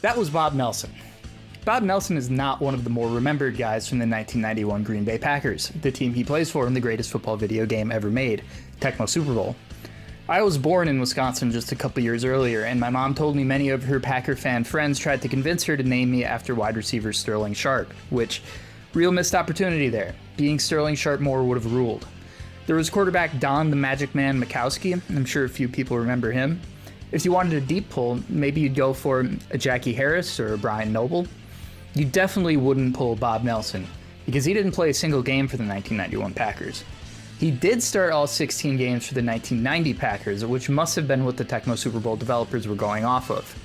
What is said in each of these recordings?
That was Bob Nelson. Bob Nelson is not one of the more remembered guys from the 1991 Green Bay Packers, the team he plays for in the greatest football video game ever made, Tecmo Super Bowl. I was born in Wisconsin just a couple years earlier, and my mom told me many of her Packer fan friends tried to convince her to name me after wide receiver Sterling Sharp, which, real missed opportunity there. Being Sterling Sharp more would have ruled. There was quarterback Don the Magic Man Mikowski. I'm sure a few people remember him. If you wanted a deep pull, maybe you'd go for a Jackie Harris or a Brian Noble. You definitely wouldn't pull Bob Nelson, because he didn't play a single game for the 1991 Packers. He did start all 16 games for the 1990 Packers, which must have been what the Tecmo Super Bowl developers were going off of.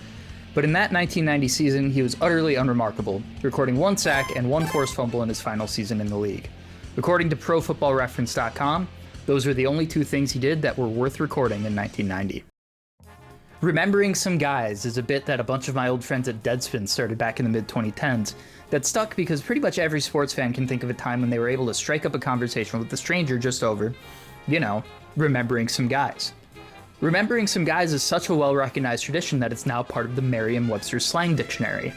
But in that 1990 season, he was utterly unremarkable, recording 1 sack and 1 forced fumble in his final season in the league. According to ProFootballReference.com, those were the only 2 things he did that were worth recording in 1990. Remembering Some Guys is a bit that a bunch of my old friends at Deadspin started back in the mid-2010s that stuck because pretty much every sports fan can think of a time when they were able to strike up a conversation with a stranger just over, remembering some guys. Remembering Some Guys is such a well-recognized tradition that it's now part of the Merriam-Webster slang dictionary.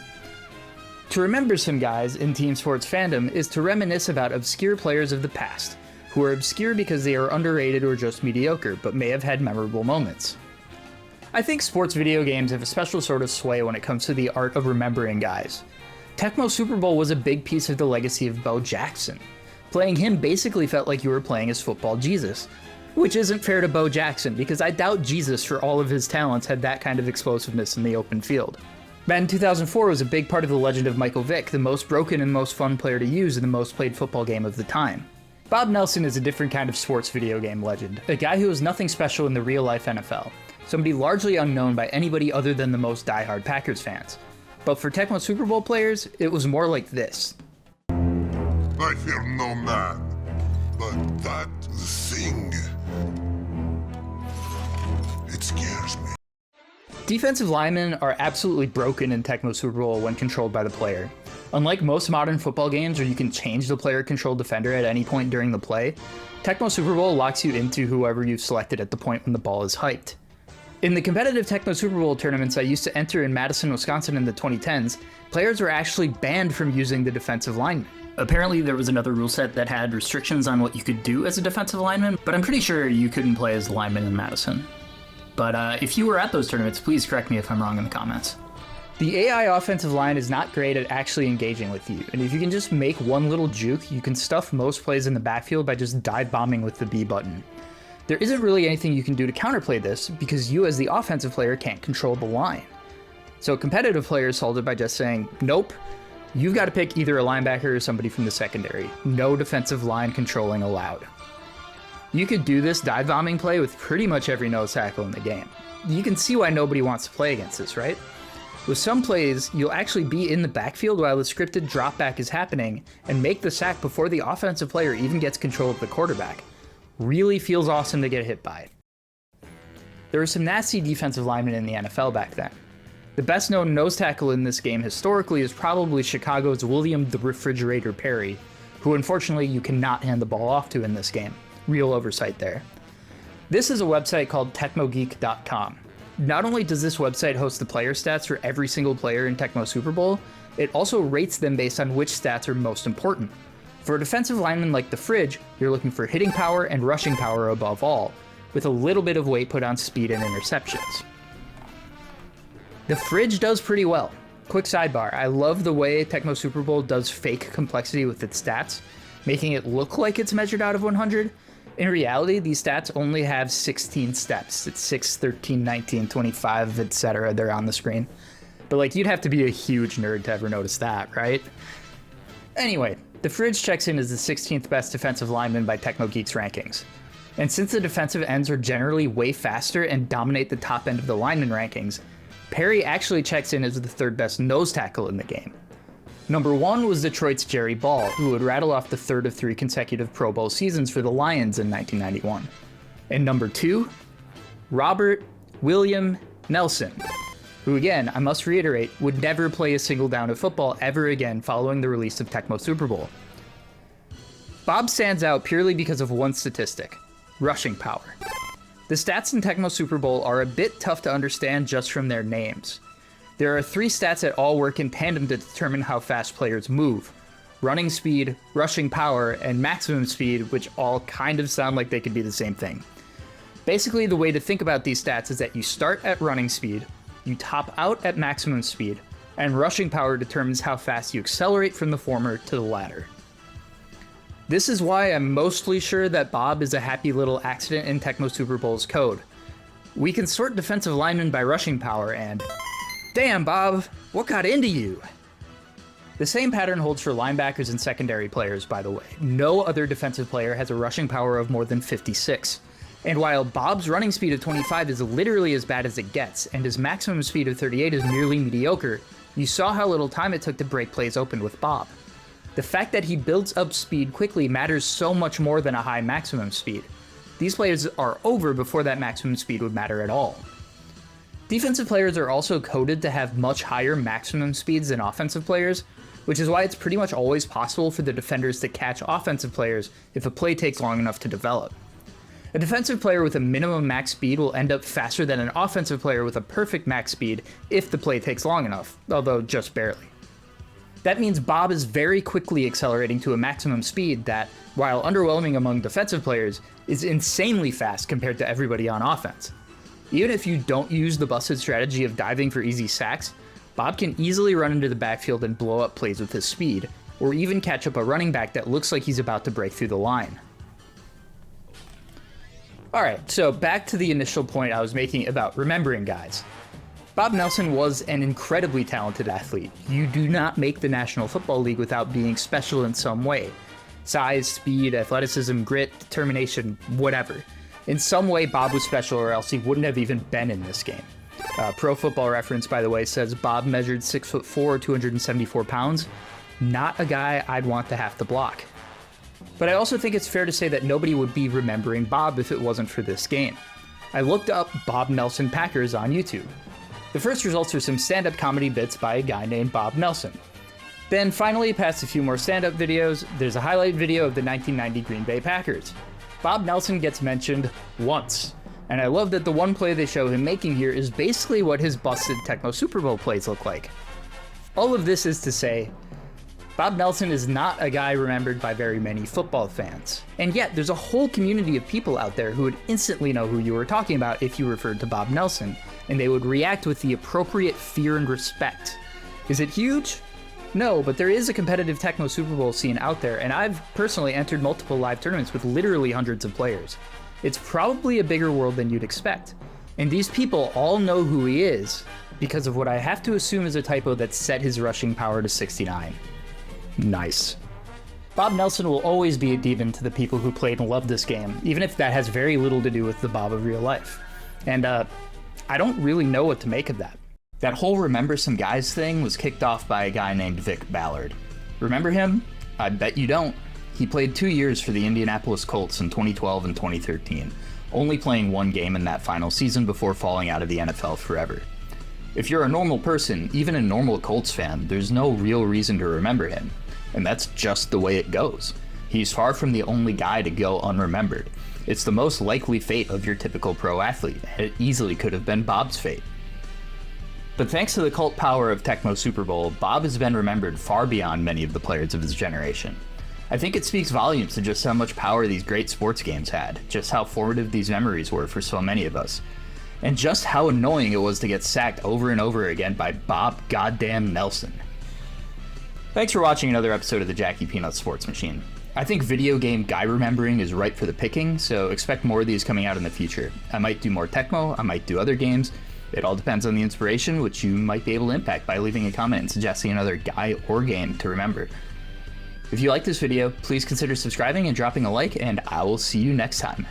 To remember some guys in team sports fandom is to reminisce about obscure players of the past, who are obscure because they are underrated or just mediocre, but may have had memorable moments. I think sports video games have a special sort of sway when it comes to the art of remembering guys. Tecmo Super Bowl was a big piece of the legacy of Bo Jackson. Playing him basically felt like you were playing as football Jesus. Which isn't fair to Bo Jackson, because I doubt Jesus, for all of his talents, had that kind of explosiveness in the open field. Madden 2004 was a big part of the legend of Michael Vick, the most broken and most fun player to use in the most played football game of the time. Bob Nelson is a different kind of sports video game legend, a guy who was nothing special in the real-life NFL. Somebody largely unknown by anybody other than the most diehard Packers fans. But for Tecmo Super Bowl players, it was more like this. I fear no man, but that thing, it scares me. Defensive linemen are absolutely broken in Tecmo Super Bowl when controlled by the player. Unlike most modern football games where you can change the player-controlled defender at any point during the play, Tecmo Super Bowl locks you into whoever you've selected at the point when the ball is hiked. In the competitive Tecmo Super Bowl tournaments I used to enter in Madison, Wisconsin in the 2010s, players were actually banned from using the defensive lineman. Apparently there was another rule set that had restrictions on what you could do as a defensive lineman, but I'm pretty sure you couldn't play as a lineman in Madison. But if you were at those tournaments, please correct me if I'm wrong in the comments. The AI offensive line is not great at actually engaging with you, and if you can just make one little juke, you can stuff most plays in the backfield by just dive bombing with the B button. There isn't really anything you can do to counterplay this because you as the offensive player can't control the line. So competitive players solved it by just saying, nope, you've got to pick either a linebacker or somebody from the secondary. No defensive line controlling allowed. You could do this dive bombing play with pretty much every nose tackle in the game. You can see why nobody wants to play against this, right? With some plays, you'll actually be in the backfield while the scripted drop back is happening and make the sack before the offensive player even gets control of the quarterback. Really feels awesome to get hit by. There were some nasty defensive linemen in the NFL back then. The best known nose tackle in this game historically is probably Chicago's William the Refrigerator Perry, who unfortunately you cannot hand the ball off to in this game. Real oversight there. This is a website called TecmoGeek.com. Not only does this website host the player stats for every single player in Tecmo Super Bowl, it also rates them based on which stats are most important. For a defensive lineman like the Fridge, you're looking for hitting power and rushing power above all, with a little bit of weight put on speed and interceptions. The Fridge does pretty well. Quick sidebar, I love the way Tecmo Super Bowl does fake complexity with its stats, making it look like it's measured out of 100. In reality, these stats only have 16 steps. It's 6, 13, 19, 25, etc. They're on the screen. But you'd have to be a huge nerd to ever notice that, right? Anyway, the Fridge checks in as the 16th best defensive lineman by Tecmo Geek's rankings. And since the defensive ends are generally way faster and dominate the top end of the lineman rankings, Perry actually checks in as the 3rd best nose tackle in the game. Number 1 was Detroit's Jerry Ball, who would rattle off the 3rd of 3 consecutive Pro Bowl seasons for the Lions in 1991. And number 2, Robert William Nelson, who again, I must reiterate, would never play a single down of football ever again following the release of Tecmo Super Bowl. Bob stands out purely because of one statistic: rushing power. The stats in Tecmo Super Bowl are a bit tough to understand just from their names. There are 3 stats that all work in tandem to determine how fast players move: running speed, rushing power, and maximum speed, which all kind of sound like they could be the same thing. Basically, the way to think about these stats is that you start at running speed, you top out at maximum speed, and rushing power determines how fast you accelerate from the former to the latter. This is why I'm mostly sure that Bob is a happy little accident in Tecmo Super Bowl's code. We can sort defensive linemen by rushing power and... Damn, Bob, what got into you? The same pattern holds for linebackers and secondary players, by the way. No other defensive player has a rushing power of more than 56. And while Bob's running speed of 25 is literally as bad as it gets, and his maximum speed of 38 is merely mediocre, you saw how little time it took to break plays open with Bob. The fact that he builds up speed quickly matters so much more than a high maximum speed. These plays are over before that maximum speed would matter at all. Defensive players are also coded to have much higher maximum speeds than offensive players, which is why it's pretty much always possible for the defenders to catch offensive players if a play takes long enough to develop. A defensive player with a minimum max speed will end up faster than an offensive player with a perfect max speed if the play takes long enough, although just barely. That means Bob is very quickly accelerating to a maximum speed that, while underwhelming among defensive players, is insanely fast compared to everybody on offense. Even if you don't use the busted strategy of diving for easy sacks, Bob can easily run into the backfield and blow up plays with his speed, or even catch up a running back that looks like he's about to break through the line. Alright, so back to the initial point I was making about remembering guys. Bob Nelson was an incredibly talented athlete. You do not make the National Football League without being special in some way. Size, speed, athleticism, grit, determination, whatever. In some way, Bob was special, or else he wouldn't have even been in this game. Pro Football Reference, by the way, says Bob measured 6'4", 274 pounds. Not a guy I'd want to have to block. But I also think it's fair to say that nobody would be remembering Bob if it wasn't for this game. I looked up Bob Nelson Packers on YouTube. The first results are some stand-up comedy bits by a guy named Bob Nelson. Then finally, past a few more stand-up videos, there's a highlight video of the 1990 Green Bay Packers. Bob Nelson gets mentioned once, and I love that the one play they show him making here is basically what his busted Tecmo Super Bowl plays look like. All of this is to say, Bob Nelson is not a guy remembered by very many football fans. And yet, there's a whole community of people out there who would instantly know who you were talking about if you referred to Bob Nelson, and they would react with the appropriate fear and respect. Is it huge? No, but there is a competitive Tecmo Super Bowl scene out there, and I've personally entered multiple live tournaments with literally hundreds of players. It's probably a bigger world than you'd expect. And these people all know who he is because of what I have to assume is a typo that set his rushing power to 69. Nice. Bob Nelson will always be a demon to the people who played and loved this game, even if that has very little to do with the Bob of real life. And I don't really know what to make of that. That whole remember some guys thing was kicked off by a guy named Vic Ballard. Remember him? I bet you don't. He played 2 years for the Indianapolis Colts in 2012 and 2013, only playing one game in that final season before falling out of the NFL forever. If you're a normal person, even a normal Colts fan, there's no real reason to remember him. And that's just the way it goes. He's far from the only guy to go unremembered. It's the most likely fate of your typical pro athlete, and it easily could have been Bob's fate. But thanks to the cult power of Tecmo Super Bowl, Bob has been remembered far beyond many of the players of his generation. I think it speaks volumes to just how much power these great sports games had, just how formative these memories were for so many of us, and just how annoying it was to get sacked over and over again by Bob goddamn Nelson. Thanks for watching another episode of the Jackie Peanuts Sports Machine. I think video game guy remembering is ripe for the picking, so expect more of these coming out in the future. I might do more Tecmo, I might do other games. It all depends on the inspiration, which you might be able to impact by leaving a comment and suggesting another guy or game to remember. If you like this video, please consider subscribing and dropping a like, and I will see you next time.